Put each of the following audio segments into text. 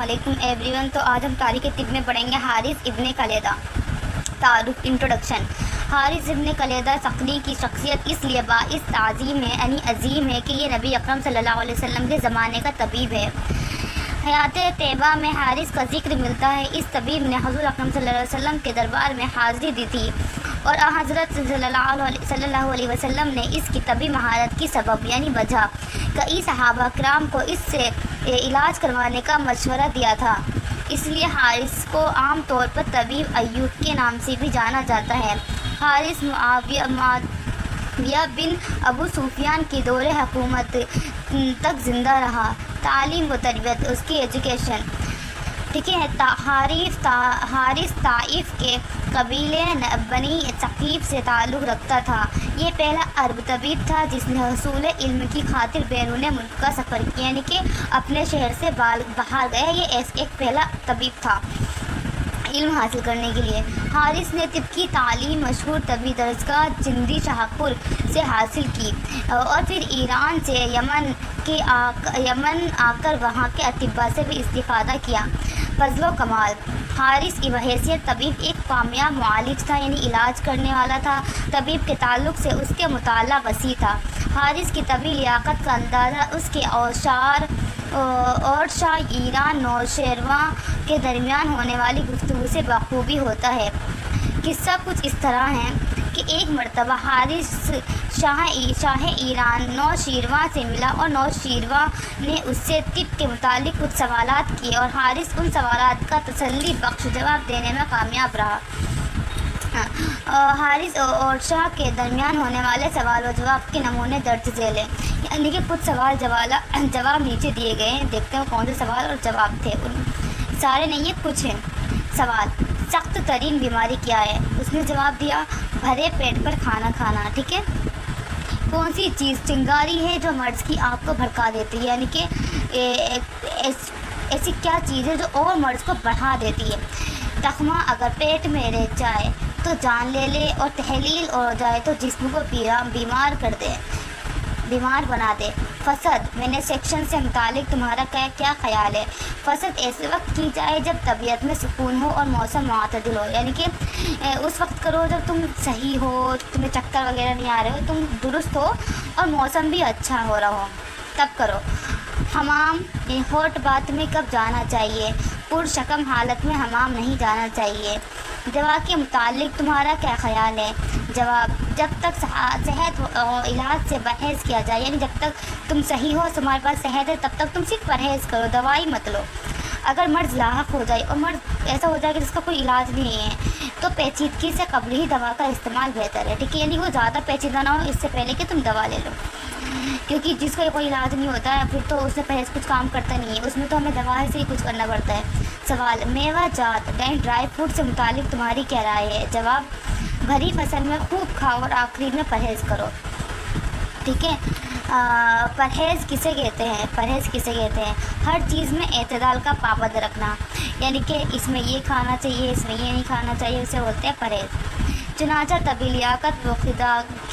علیکم every one. تو آج ہم تاریخ طب میں پڑھیں گے حارث ابن کلیدہ۔ تعارف، انٹروڈکشن۔ حارث ابن کلیدہ ثقفی کی شخصیت اس لیے باعث تعظیم ہے یعنی عظیم ہے کہ یہ نبی اکرم صلی اللہ علیہ وسلم کے زمانے کا طبیب ہے۔ حیات طیبہ میں حارث کا ذکر ملتا ہے۔ اس طبیب نے حضور اکرم صلی اللہ علیہ وسلم کے دربار میں حاضری دی تھی اور حضرت صلی اللہ علیہ وسلم نے اس کی طبی مہارت کی سبب یعنی وجہ کئی صحابہ کرام کو اس سے علاج کروانے کا مشورہ دیا تھا۔ اس لیے حارث کو عام طور پر طبیب ایوب کے نام سے بھی جانا جاتا ہے۔ حارث معاویہ بن ابو سفیان کی دور حکومت تک زندہ رہا۔ تعلیم و تربیت، اس کی ایجوکیشن، ٹھیک ہے۔ حارث طائف کے قبیلے بنی ثقیف سے تعلق رکھتا تھا۔ یہ پہلا عرب طبیب تھا جس نے حصول علم کی خاطر بیرون ملک کا سفر کیا، یعنی کہ اپنے شہر سے باہر گیا۔ یہ ایک پہلا طبیب تھا علم حاصل کرنے کے لیے۔ حارث نے طب کی تعلیم مشہور طبی درسگاہ زندی شاہپور سے حاصل کی اور پھر ایران سے یمن آ کر وہاں کے اطباء سے بھی استفادہ کیا۔ فضل و کمال۔ حارث کی بحیثیت طبیب ایک کامیاب معالج تھا، یعنی علاج کرنے والا تھا۔ طبیب کے تعلق سے اس کے مطالعہ وسیع تھا۔ حارث کی طبی لیاقت کا اندازہ اس کے اور شاہ ایران نوشیروان کے درمیان ہونے والی گفتگو سے بخوبی ہوتا ہے۔ قصہ کچھ اس طرح ہے کہ ایک مرتبہ حارث شاہ ایران نوشیروان سے ملا اور نوشیروان نے اس سے طب کے متعلق کچھ سوالات کیے اور حارث ان سوالات کا تسلی بخش جواب دینے میں کامیاب رہا۔ حارث اور شاہ کے درمیان ہونے والے سوال و جواب کے نمونے درج ذیل ہیں، یعنی کہ کچھ سوال جواب نیچے دیے گئے ہیں۔ دیکھتے ہیں کون سے سوال اور جواب تھے، سارے نہیں ہیں، کچھ ہیں۔ سوال: سخت ترین بیماری کیا ہے؟ اس نے جواب دیا بھرے پیٹ پر کھانا کھانا، ٹھیک ہے۔ کون سی چیز چنگاری ہے جو مرض کی آگ کو بھڑکا دیتی ہے، یعنی کہ ایسی کیا چیز ہے جو اور مرض کو بڑھا دیتی ہے؟ تخمہ اگر پیٹ میں رہ جائے تو جان لے لے اور تحلیل ہو جائے تو جسم کو بیمار بنا دے۔ فسد مینوفیکچرنگ سے متعلق تمہارا کیا خیال ہے؟ فسد ایسے وقت کی جائے جب طبیعت میں سکون ہو اور موسم معتدل ہو، یعنی کہ اس وقت کرو جب تم صحیح ہو، تمہیں چکر وغیرہ نہیں آ رہے ہو، تم درست ہو اور موسم بھی اچھا ہو رہا ہو، تب کرو۔ حمام ہاٹ باتھ میں کب جانا چاہیے؟ پرشکم حالت میں حمام نہیں جانا چاہیے۔ دوا کے متعلق تمہارا کیا خیال ہے؟ جواب: جب تک صحت اور علاج سے پرہیز کیا جائے، یعنی جب تک تم صحیح ہو، تمہارے پاس صحت ہے، تب تک تم صرف پرہیز کرو، دوائی مت لو۔ اگر مرض لاحق ہو جائے اور مرض ایسا ہو جائے کہ جس کا کوئی علاج نہیں ہے تو پیچیدگی سے قبل ہی دوا کا استعمال بہتر ہے، ٹھیک ہے، یعنی وہ زیادہ پیچیدہ نہ ہو اس سے پہلے کہ تم دوا لے لو، کیونکہ جس کا کوئی علاج نہیں ہوتا ہے پھر تو اس سے پرہیز کچھ کام کرتا نہیں ہے، اس میں تو ہمیں دوا سے ہی کچھ کرنا پڑتا ہے۔ سوال: میوہ جات ڈرائی فروٹ سے متعلق تمہاری کیا رائے ہے؟ جواب: بھری فصل میں خوب کھاؤ اور آخری میں پرہیز کرو، ٹھیک ہے۔ پرہیز کسے کہتے ہیں؟ ہر چیز میں اعتدال کا پابند رکھنا، یعنی کہ اس میں یہ کھانا چاہیے، اس میں یہ نہیں کھانا چاہیے، اسے بولتے ہیں پرہیز۔ چنانچہ طبی لیاقت و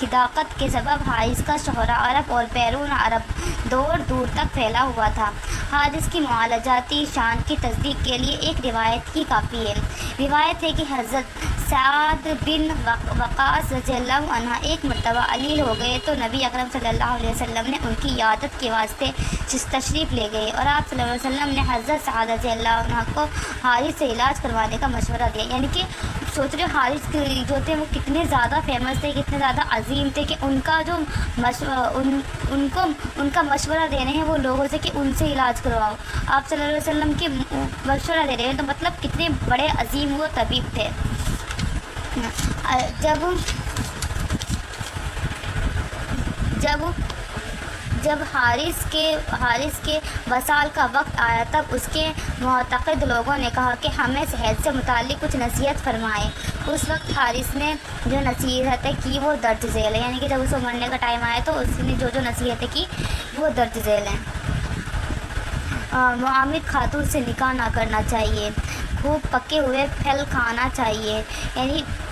خداقت کے سبب حارث کا شہرہ عرب اور بیرون عرب دور دور تک پھیلا ہوا تھا۔ حارث کی معالجاتی شان کی تصدیق کے لیے ایک روایت ہی کافی ہے۔ روایت ہے کہ حضرت سعد بن وقاص رضی اللہ عنہ ایک مرتبہ علیل ہو گئے تو نبی اکرم صلی اللہ علیہ وسلم نے ان کی عیادت کے واسطے تشریف لے گئے اور آپ صلی اللہ علیہ وسلم نے حضرت سعد رضی اللہ عنہ کو حارث سے علاج کروانے کا مشورہ دیا، یعنی کہ سوچ رہے حارث جو تھے وہ کتنے زیادہ فیمس تھے، کتنے زیادہ عظیم تھے کہ ان کا مشورہ دے رہے ہیں وہ لوگوں سے کہ ان سے علاج کرواؤ۔ آپ صلی اللہ علیہ وسلم کے مشورہ دے رہے ہیں تو مطلب کتنے بڑے عظیم وہ طبیب تھے۔ جب حارث کے وصال کا وقت آیا تب اس کے معتقد لوگوں نے کہا کہ ہمیں صحت سے متعلق کچھ نصیحت فرمائیں۔ اس وقت حارث نے جو نصیحتیں کی وہ درج ذیل ہے، یعنی کہ جب اس کو مرنے کا ٹائم آیا تو اس نے جو نصیحتیں کی وہ درج ذیل ہیں۔ معامر خاتون سے نکاح نہ کرنا چاہیے، خوب پکے ہوئے پھل کھانا چاہیے، یعنی